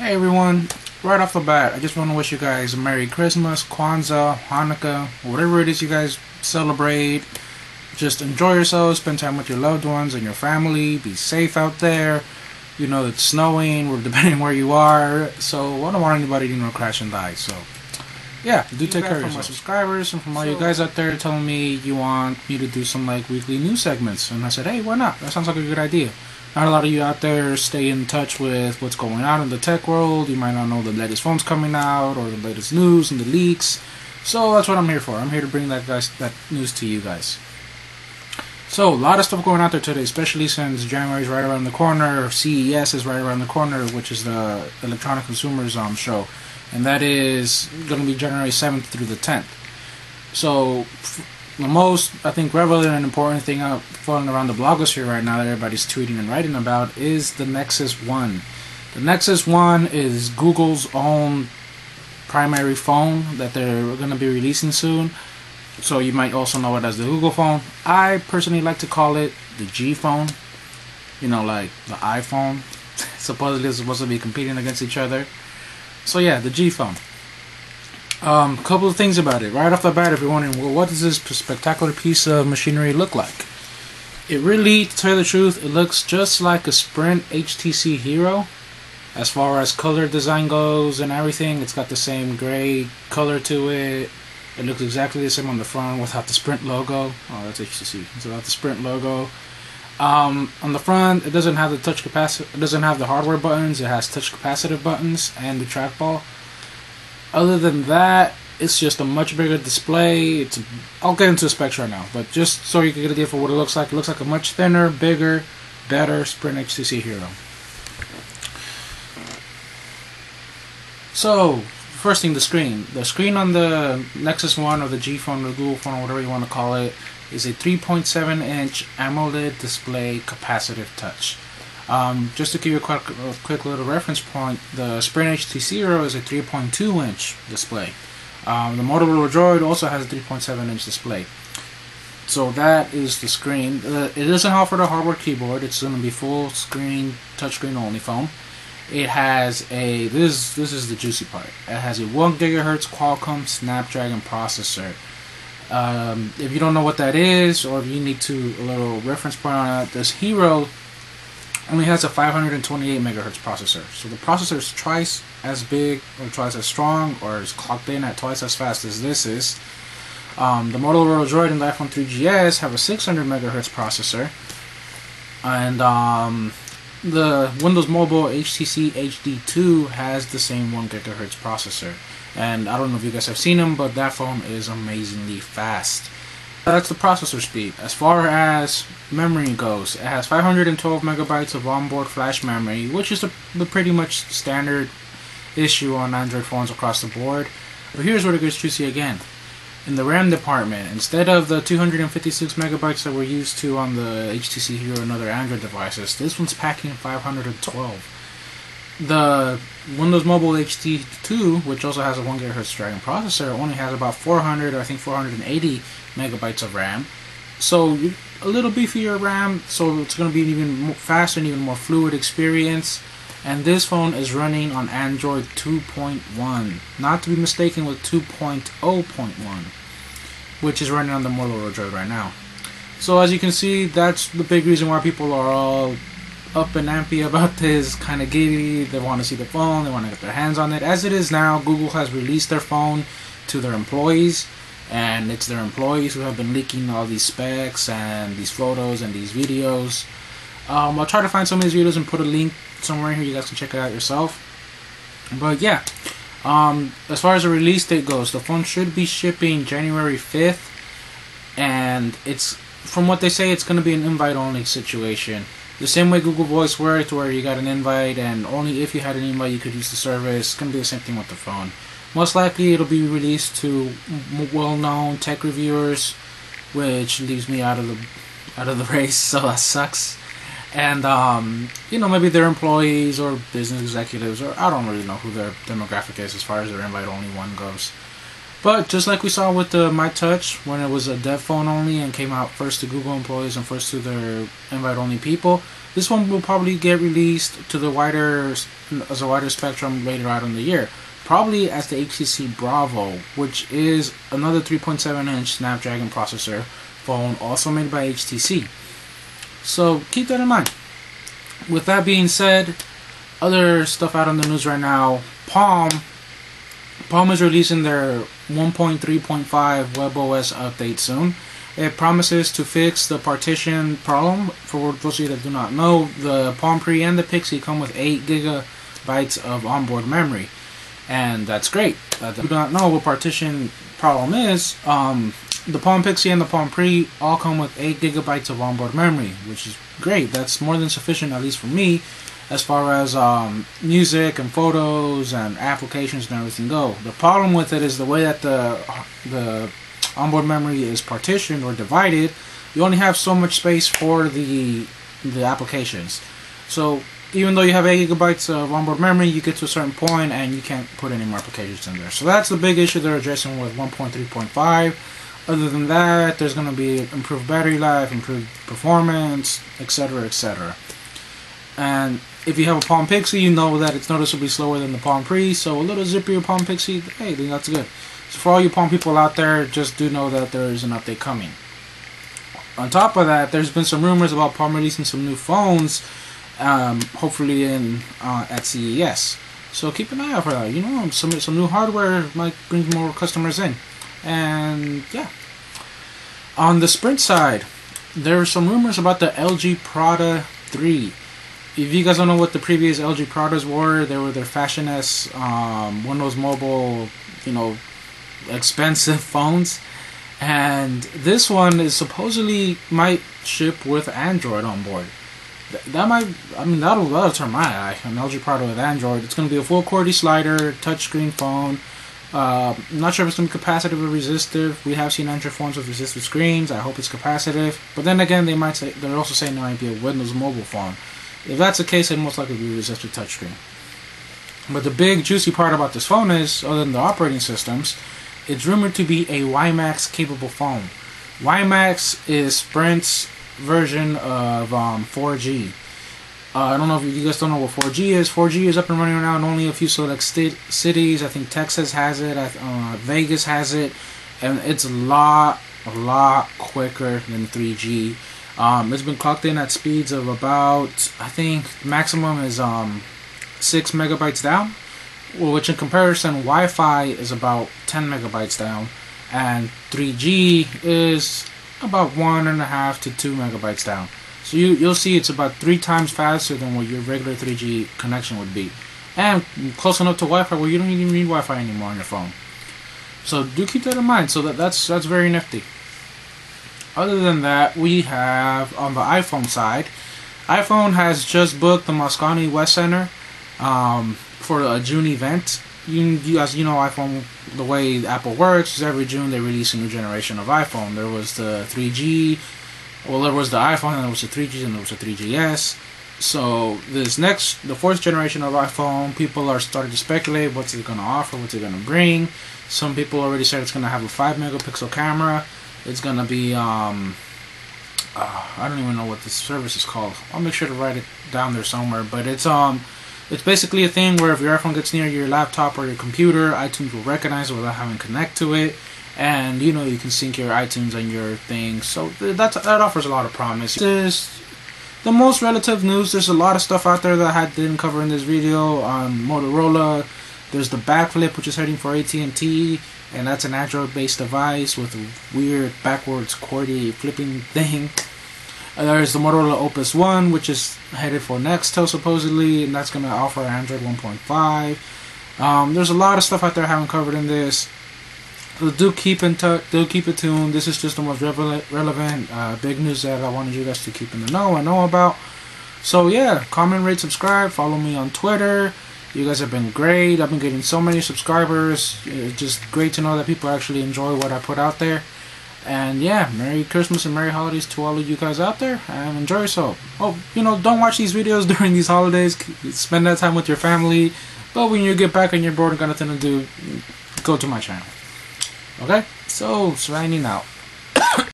Hey everyone, right off the bat, I just want to wish you guys a Merry Christmas, Kwanzaa, Hanukkah, whatever it is you guys celebrate. Just enjoy yourselves, spend time with your loved ones and your family, be safe out there. You know it's snowing, or depending where you are, so I don't want anybody to crash and die, so yeah, do take care of yourself. My subscribers and from all you guys out there telling me you want me to do some like weekly news segments, and I said, hey, why not? That sounds like a good idea. Not a lot of you out there stay in touch with what's going on in the tech world. You might not know the latest phones coming out or the latest news and the leaks. So that's what I'm here for. I'm here to bring that news to you guys. So a lot of stuff going out there today, especially since January is right around the corner. CES is right around the corner, which is the Electronic Consumers Show, and that is going to be January 7th through the 10th. So the most, I think, relevant and important thing out floating around the blogosphere right now that everybody's tweeting and writing about is the Nexus 1. The Nexus 1 is Google's own primary phone that they're going to be releasing soon. So you might also know it as the Google phone. I personally like to call it the G phone. You know, like the iPhone. Supposedly it's supposed to be competing against each other. So yeah, the G phone. Couple of things about it. Right off the bat, if you're wondering, well, what does this spectacular piece of machinery look like? It really, to tell you the truth, it looks just like a Sprint HTC Hero. As far as color design goes and everything, it's got the same gray color to it. It looks exactly the same on the front without the Sprint logo. Oh, that's HTC. It's without the Sprint logo. On the front, it doesn't have the touch capacitive. It doesn't have the hardware buttons. It has touch capacitive buttons and the trackball. Other than that, it's just a much bigger display. I'll get into the specs right now, but just so you can get an idea for what it looks like a much thinner, bigger, better Sprint HTC Hero. So, first thing, the screen. The screen on the Nexus 1 or the G phone or the Google phone or whatever you want to call it is a 3.7-inch AMOLED display capacitive touch. Just to give you a quick little reference point, the Sprint HTC Hero is a 3.2-inch display. The Motorolla Droid also has a 3.7-inch display. So that is the screen. It doesn't offer the hardware keyboard. It's going to be full screen, touchscreen only phone. It has a, this is the juicy part. It has a 1 GHz Qualcomm Snapdragon processor. If you don't know what that is, or if you need a little reference point on that, this Hero only has a 528 megahertz processor. So the processor is twice as big, or twice as strong, or is clocked in at twice as fast as this is. The Motorola Droid and the iPhone 3GS have a 600 megahertz processor. And the Windows Mobile HTC HD2 has the same 1 gigahertz processor. And I don't know if you guys have seen them, but that phone is amazingly fast. That's the processor speed. As far as memory goes, it has 512 megabytes of onboard flash memory, which is the pretty much standard issue on Android phones across the board. But here's where it gets juicy again. In the RAM department, instead of the 256 megabytes that we're used to on the HTC Hero and other Android devices, this one's packing 512. The Windows Mobile HD2, which also has a 1 GHz Dragon processor, only has about 400, or I think 480 megabytes of RAM. So a little beefier RAM, so it's going to be an even faster and even more fluid experience. And this phone is running on Android 2.1, not to be mistaken with 2.0.1, which is running on the Motorola Droid right now. So as you can see, that's the big reason why people are all up and ampy about this, kind of giddy. They want to see the phone, they want to get their hands on it. As it is now, Google has released their phone to their employees, and it's their employees who have been leaking all these specs and these photos and these videos. I'll try to find some of these videos and put a link somewhere here, you guys can check it out yourself. But yeah, as far as the release date goes, the phone should be shipping January 5th, and it's, from what they say, it's going to be an invite only situation. The same way Google Voice worked, where you got an invite and only if you had an invite you could use the service. It's going to be the same thing with the phone. Most likely it'll be released to well-known tech reviewers, which leaves me out of the race, so that sucks. And you know, maybe their employees or business executives, or I don't really know who their demographic is as far as their invite-only one goes. But just like we saw with the My Touch, when it was a dev phone only and came out first to Google employees and first to their invite-only people, this one will probably get released to the wider spectrum later out in the year. Probably as the HTC Bravo, which is another 3.7-inch Snapdragon processor phone, also made by HTC. So keep that in mind. With that being said, other stuff out in the news right now, Palm is releasing their 1.3.5 WebOS update soon. It promises to fix the partition problem. For those of you that do not know, the Palm Pre and the Pixie come with 8 gigabytes of onboard memory. And that's great. If you do not know what partition problem is, the Palm Pixie and the Palm Pre all come with 8 gigabytes of onboard memory, which is great. That's more than sufficient, at least for me, as far as music and photos and applications and everything go. The problem with it is the way that the onboard memory is partitioned or divided. You only have so much space for the applications. So even though you have 8 gigabytes of onboard memory, you get to a certain point and you can't put any more applications in there. So that's the big issue they're addressing with 1.3.5. Other than that, there's going to be improved battery life, improved performance, etc., etc. And if you have a Palm Pixie, you know that it's noticeably slower than the Palm Pre, so a little zippier Palm Pixie, hey, then that's good. So for all you Palm people out there, just do know that there is an update coming. On top of that, there's been some rumors about Palm releasing some new phones, hopefully at CES. So keep an eye out for that. You know, some new hardware might bring more customers in. And yeah. On the Sprint side, there are some rumors about the LG Prada 3. If you guys don't know what the previous LG Pradas were, they were their Fashion S, Windows Mobile, you know, expensive phones. And this one is supposedly might ship with Android on board. That'll turn my eye. An LG Prada with Android. It's going to be a full QWERTY slider, touchscreen phone. I'm not sure if it's going to be capacitive or resistive. We have seen Android phones with resistive screens. I hope it's capacitive. But then again, they're also saying it might be a Windows Mobile phone. If that's the case, it most likely will be resistive touchscreen. But the big juicy part about this phone is, other than the operating systems, it's rumored to be a WiMAX capable phone. WiMAX is Sprint's version of 4G. I don't know if you guys don't know what 4G is. 4G is up and running now in only a few select cities. I think Texas has it. Vegas has it, and it's a lot quicker than 3G. It's been clocked in at speeds of about, I think maximum is 6 megabytes down, which in comparison Wi-Fi is about 10 megabytes down, and 3G is about 1.5 to 2 megabytes down. So you'll see it's about 3 times faster than what your regular 3G connection would be, and close enough to Wi-Fi where you don't even need Wi-Fi anymore on your phone. So do keep that in mind. So that's very nifty. Other than that, we have on the iPhone side, iPhone has just booked the Moscone West Center for a June event. You guys, you know iPhone, the way Apple works is every June they release a new generation of iPhone. There was the 3G, well, there was the iPhone, and there was the 3G, and there was the 3GS. So the fourth generation of iPhone, people are starting to speculate what's it going to offer, what's it going to bring. Some people already said it's going to have a 5 megapixel camera. It's going to be, I don't even know what this service is called. I'll make sure to write it down there somewhere. But it's basically a thing where if your iPhone gets near your laptop or your computer, iTunes will recognize it without having to connect to it. And, you know, you can sync your iTunes and your thing. So that offers a lot of promise. This is the most relative news. There's a lot of stuff out there that I didn't cover in this video. On Motorola, there's the backflip, which is heading for AT&T. And that's an Android-based device with a weird backwards QWERTY flipping thing. There's the Motorola Opus 1, which is headed for Nexus supposedly, and that's going to offer Android 1.5. There's a lot of stuff out there I haven't covered in this. So do keep in touch. Do keep it tuned. This is just the most relevant big news that I wanted you guys to keep in the know and know about. So yeah, comment, rate, subscribe. Follow me on Twitter. You guys have been great. I've been getting so many subscribers. It's just great to know that people actually enjoy what I put out there. And yeah, Merry Christmas and Merry Holidays to all of you guys out there, and enjoy yourself. Oh, you know, don't watch these videos during these holidays. Spend that time with your family. But when you get back and you're bored and got nothing to do, go to my channel. Okay, so signing out.